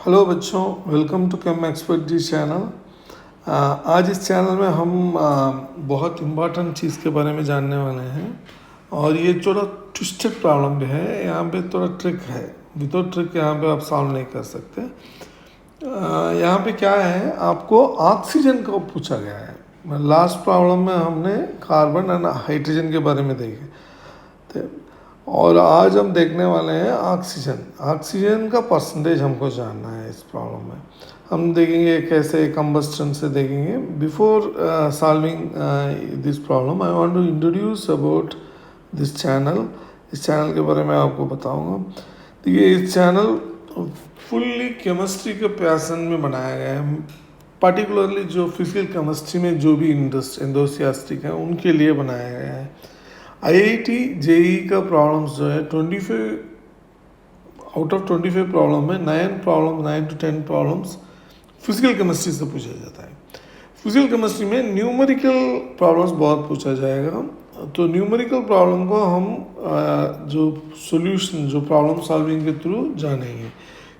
Hello बच्चों, welcome to chem expert जी channel. आज इस चैनल में हम बहुत इम्पॉर्टेंट चीज़ के बारे में जानने वाले हैं और ये थोड़ा ट्विस्टेड प्रॉब्लम भी है। यहाँ पे थोड़ा ट्रिक है, विदाउट ट्रिक यहाँ पे आप सॉल्व नहीं कर सकते। यहाँ पे क्या है, आपको ऑक्सीजन को पूछा गया है। लास्ट प्रॉब्लम में हमने कार्बन एंड हाइड्रोजन के बारे में देखे थे और आज हम देखने वाले हैं ऑक्सीजन। ऑक्सीजन का परसेंटेज हमको जानना है इस प्रॉब्लम में। हम देखेंगे कैसे कंबस्टन से देखेंगे। Before solving this problem I want to introduce about this channel. इस चैनल के बारे में आपको बताऊंगा। देखिए, इस चैनल फुल्ली केमिस्ट्री के पैशन में बनाया गया है। पर्टिकुलरली जो फिजिकल केमिस्ट्री में जो भी एंथुसियास्टिक है उनके लिए बनाया गया है। आईआईटी जेई का प्रॉब्लम्स जो है 25 आउट ऑफ 25 प्रॉब्लम में 9 to 10 प्रॉब्लम्स फिजिकल केमिस्ट्री से पूछा जाता है। फिजिकल केमिस्ट्री में न्यूमेरिकल प्रॉब्लम्स बहुत पूछा जाएगा। तो न्यूमेरिकल प्रॉब्लम को हम जो सॉल्यूशन, जो प्रॉब्लम सॉल्विंग के थ्रू जानेंगे।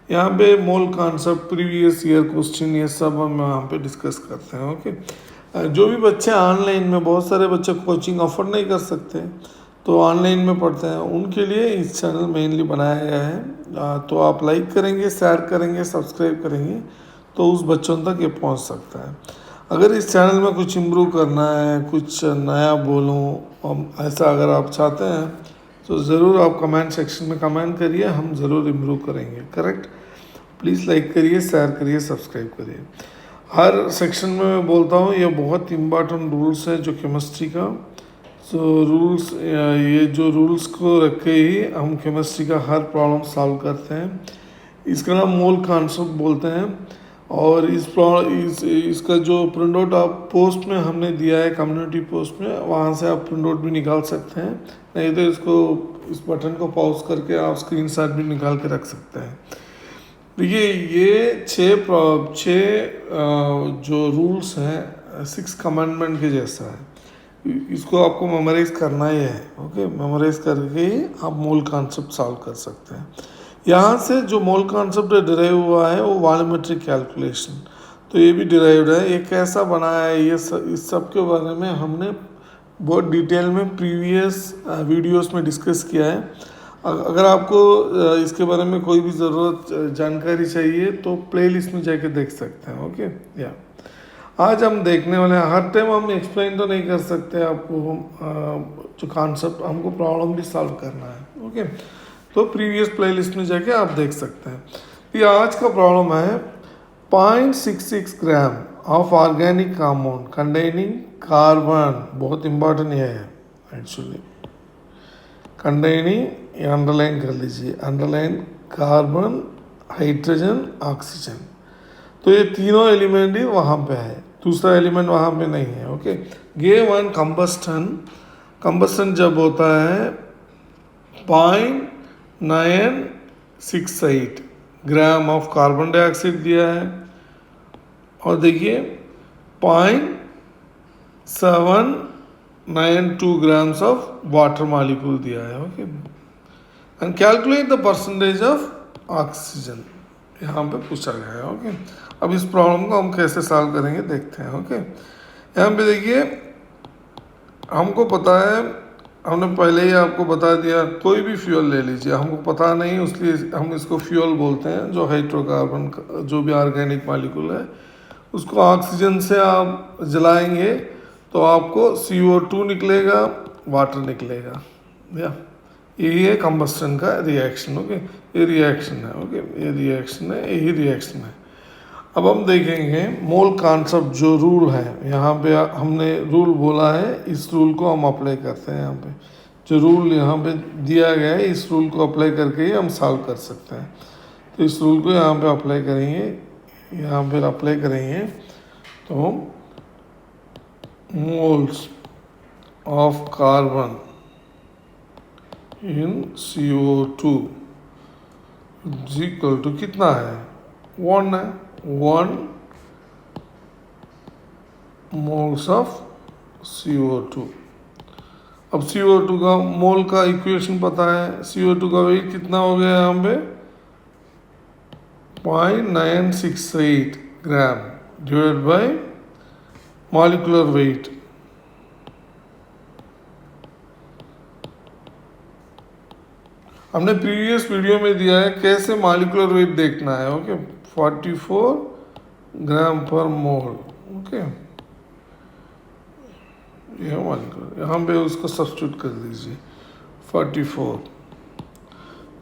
यहाँ पे mole concept, previous year question, ये सब हम यहाँ पे डिस्कस करते हैं। ओके, जो भी बच्चे ऑनलाइन में, बहुत सारे बच्चे कोचिंग अफोर्ड नहीं कर सकते तो ऑनलाइन में पढ़ते हैं, उनके लिए इस चैनल मेनली बनाया गया है। तो आप लाइक करेंगे, शेयर करेंगे, सब्सक्राइब करेंगे तो उस बच्चों तक ये पहुंच सकता है। अगर इस चैनल में कुछ इम्प्रूव करना है, कुछ नया बोलूँ, ऐसा अगर आप चाहते हैं तो ज़रूर आप कमेंट सेक्शन में कमेंट करिए, हम ज़रूर इम्प्रूव करेंगे। करेक्ट? प्लीज़ लाइक करिए, शेयर करिए, सब्सक्राइब करिए। हर सेक्शन में मैं बोलता हूँ ये बहुत इम्पॉर्टेंट रूल्स है जो केमिस्ट्री का। सो रूल्स, ये जो रूल्स को रख के ही हम केमिस्ट्री का हर प्रॉब्लम सॉल्व करते हैं। इसका नाम मोल कॉन्सेप्ट बोलते हैं। और इसका जो प्रिंट आउट आप पोस्ट में हमने दिया है, कम्युनिटी पोस्ट में, वहाँ से आप प्रिंट आउट भी निकाल सकते हैं। नहीं तो इस बटन को पॉज करके आप स्क्रीनशॉट भी निकाल के रख सकते हैं। देखिए, ये छः जो रूल्स हैं 6 कमांडमेंट के जैसा है। इसको आपको मेमोराइज करना ही है। ओके, मेमोराइज करके ही आप मोल कॉन्सेप्ट सॉल्व कर सकते हैं। यहाँ से जो मोल कॉन्सेप्ट डिराइव हुआ है वो वॉल्यूमेट्रिक कैलकुलेशन, तो ये भी डिराइव्ड है। ये कैसा बना है, इस सब के बारे में हमने बहुत डिटेल में प्रीवियस वीडियोस में डिस्कस किया है। अगर आपको इसके बारे में कोई भी ज़रूरत जानकारी चाहिए तो प्लेलिस्ट में जाके देख सकते हैं। ओके, या आज हम देखने वाले हैं। हर टाइम हम एक्सप्लेन तो नहीं कर सकते आपको, जो कॉन्सेप्ट, हमको प्रॉब्लम भी सॉल्व करना है। ओके, तो प्रीवियस प्लेलिस्ट में जाके आप देख सकते हैं। ये आज का प्रॉब्लम है 0.66 gram of organic compound containing carbon. बहुत इंपॉर्टेंट है एक्चुअली। कंटेनिंग, अंडरलाइन कर लीजिए, अंडरलाइन कार्बन, हाइड्रोजन, ऑक्सीजन। तो ये तीनों एलिमेंट ही वहाँ पे है, दूसरा एलिमेंट वहाँ पे नहीं है। ओके, गिव वन कंबस्टन जब होता है 0.968 ग्राम ऑफ कार्बन डाइऑक्साइड दिया है और देखिए 0.792 ग्राम्स ऑफ वाटर मॉलिक्यूल दिया है। Okay, and calculate the percentage of oxygen यहाँ पे पूछा गया है। ओके, अब इस प्रॉब्लम को हम कैसे सॉल्व करेंगे देखते हैं। ओके, यहाँ पे देखिए, हमको पता है, हमने पहले ही आपको बता दिया, कोई भी फ्यूल ले लीजिए, हमको पता नहीं इसलिए हम इसको फ्यूल बोलते हैं। जो हाइड्रोकार्बन, जो भी ऑर्गेनिक मॉलिक्यूल है, उसको ऑक्सीजन से आप जलाएंगे तो आपको CO2 निकलेगा, वाटर निकलेगा। या यही है कंबस्टन का रिएक्शन। ओके, ये रिएक्शन है। ओके, ये रिएक्शन है, यही रिएक्शन है। अब हम देखेंगे मोल कॉन्सेप्ट, जो रूल है यहाँ पे हमने रूल बोला है, इस रूल को हम अप्लाई करते हैं। यहाँ पे जो रूल यहाँ पे दिया गया है, इस रूल को अप्लाई करके ही हम सॉल्व कर सकते हैं। तो इस रूल को यहाँ पे अप्लाई करेंगे, यहाँ पे अप्लाई करेंगे तो moles of carbon in CO2 is equal to कितना है, 1 है, 1 मोल्स ऑफ CO2। अब CO2 का मोल का इक्वेशन पता है, CO2 का वेट कितना हो गया यहाँ पे 0.968 gram divide by molecular weight. हमने प्रीवियस वीडियो में दिया है कैसे मॉलिक्यूलर वेट देखना है। ओके, 44 ग्राम पर मोल। ओके, यह मॉलिक्यूलर, यहाँ पे उसको सब्स्टिट्यूट कर दीजिए 44।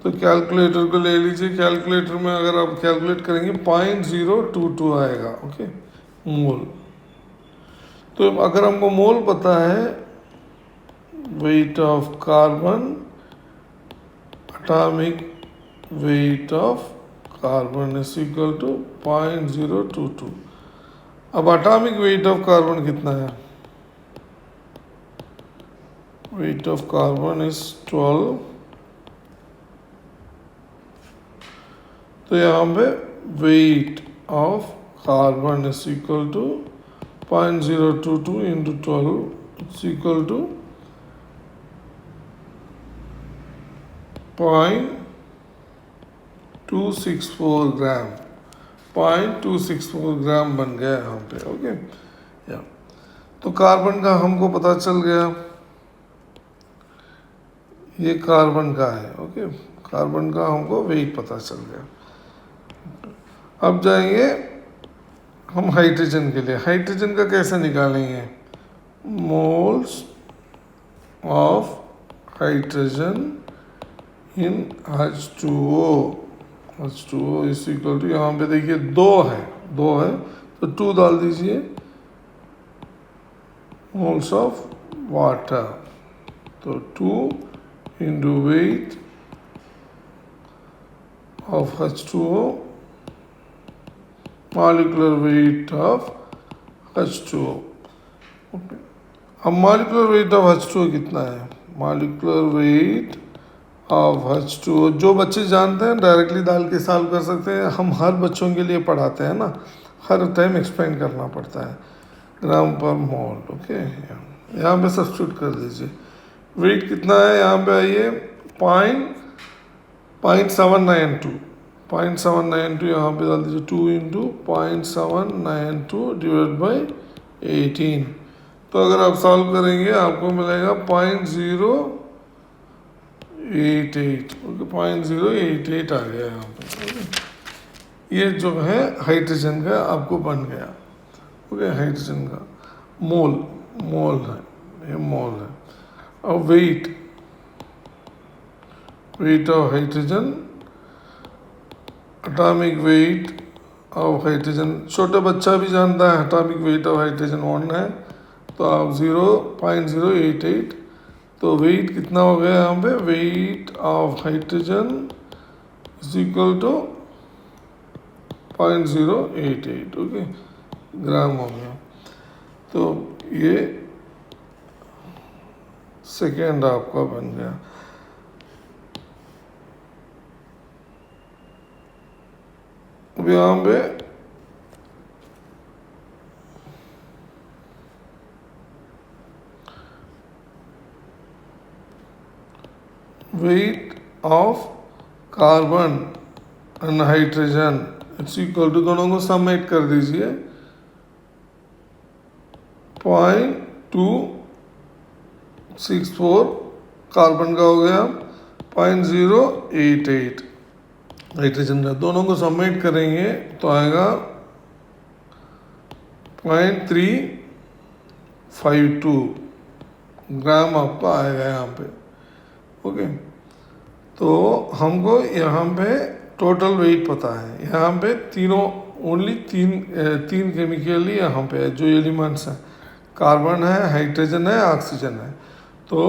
तो कैलकुलेटर को ले लीजिए। कैलकुलेटर में अगर आप कैलकुलेट करेंगे 0.022 आएगा। Okay, mole. तो अगर हमको मोल पता है, weight of carbon, atomic weight of carbon is equal to 0.022। अब एटॉमिक वेट ऑफ कार्बन कितना है? Weight of carbon is 12। तो यहाँ पे weight of carbon is equal to 0.022 into 12 is equal to 0.264 gram. 0.264 gram बन गया यहाँ पे। ओके, या तो कार्बन का हमको पता चल गया, ये कार्बन का है। ओके, कार्बन का हमको वेट पता चल गया। अब जाएंगे हम हाइड्रोजन के लिए। हाइड्रोजन का कैसे निकालेंगे? Moles of hydrogen in H2O। H2O is equal to, यहाँ पे देखिए दो है तो 2 डाल दीजिए, मोल्स ऑफ वाटर। तो 2 into weight of H2O, molecular weight of H2O। Okay, अब मॉलिक्यूलर वेट ऑफ H2O कितना है? मॉलिक्यूलर वेट ऑफ H2O जो बच्चे जानते हैं डायरेक्टली डाल के सॉल्व कर सकते हैं। हम हर बच्चों के लिए पढ़ाते हैं ना, हर टाइम एक्सप्लेन करना पड़ता है। ग्राम पर मोल। ओके, यहाँ पे सब्स्टिट्यूट कर दीजिए। वेट कितना है? यहाँ पे आइए, 0.792 यहाँ पे डाल दीजिए। 2 इंटू 0.792 डिवाइड बाई 18। तो अगर आप सॉल्व करेंगे आपको मिलेगा 0.088। ओके, 0.088 आ गया यहाँ पे। ये जो है हाइड्रोजन का आपको बन गया। ओके, हाइड्रोजन का मोल है, ये मोल है। और wait of hydrogen, atomic weight of hydrogen, छोटा बच्चा भी जानता है एटॉमिक वेट ऑफ हाइड्रोजन 1 है, तो आप 0.088। तो वेट कितना हो गया यहाँ पे? Weight of hydrogen is equal to 0.088। Okay, gram हो गया। तो ये सेकेंड आपका बन गया। अब यहाँ पे weight of carbon and hydrogen it's equal to, दोनों को समेट कर दीजिए, 0.264 कार्बन का हो गया, 0.088 हाइड्रोजन का। दोनों को समेट करेंगे तो आएगा 0.352 ग्राम आपका आएगा यहाँ पे। ओके, तो हमको यहाँ पे टोटल वेट पता है। यहाँ पे तीनों ओनली तीन केमिकल ही यहाँ पे है जो एलिमेंट्स हैं, कार्बन है, हाइड्रोजन है, ऑक्सीजन है। तो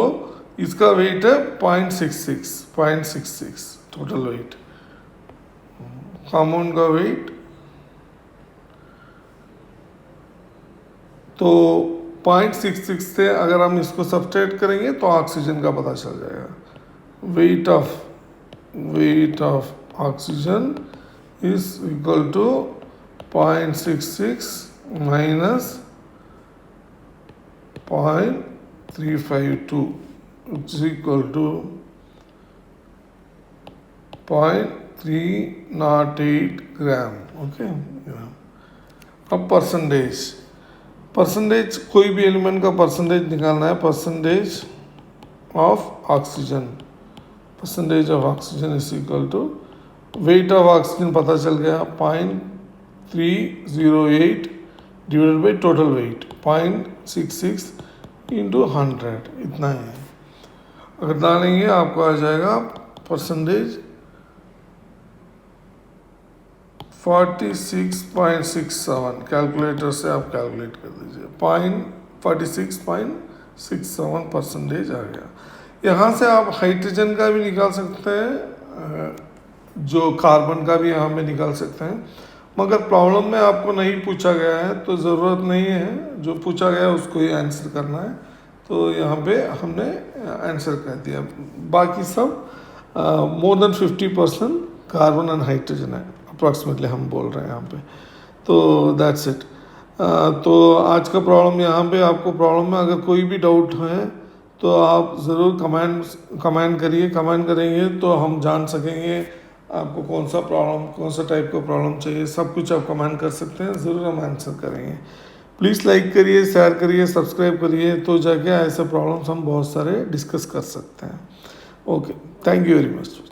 इसका वेट है 0.66 टोटल वेट। कंपाउंड का वेट तो 0.66 से अगर हम इसको सब्सट्रैक्ट करेंगे तो ऑक्सीजन का पता चल जाएगा। Weight of oxygen is equal to 0.66 minus 0.352 is equal to 308 gram, okay. अब परसेंटेज कोई भी एलिमेंट का परसेंटेज निकालना है, percentage of oxygen is equal to weight of oxygen, पता चल गया 0.308 divided by total weight 0.66 into 100, इतना ही है। अगर डालेंगे आपको आ जाएगा परसेंटेज 46.67, कैलकुलेटर से आप कैलकुलेट कर दीजिए, 46.67% आ गया। यहाँ से आप हाइड्रोजन का भी निकाल सकते हैं, जो कार्बन का भी यहाँ पे निकाल सकते हैं, मगर प्रॉब्लम में आपको नहीं पूछा गया है तो ज़रूरत नहीं है, जो पूछा गया है उसको ही आंसर करना है। तो यहाँ पे हमने आंसर कर दिया, बाकी सब more than 50% carbon and hydrogen है अप्रॉक्सीमेटली, हम बोल रहे हैं यहाँ पे। तो दैट्स इट। तो आज का प्रॉब्लम यहाँ पे, आपको प्रॉब्लम में अगर कोई भी डाउट है तो आप ज़रूर कमेंट करिए। कमेंट करेंगे तो हम जान सकेंगे आपको कौन सा टाइप का प्रॉब्लम चाहिए, सब कुछ आप कमेंट कर सकते हैं, ज़रूर हम आंसर करेंगे। प्लीज़ लाइक करिए, शेयर करिए, सब्सक्राइब करिए, तो जाके ऐसे प्रॉब्लम्स हम बहुत सारे डिस्कस कर सकते हैं। Okay, thank you very much.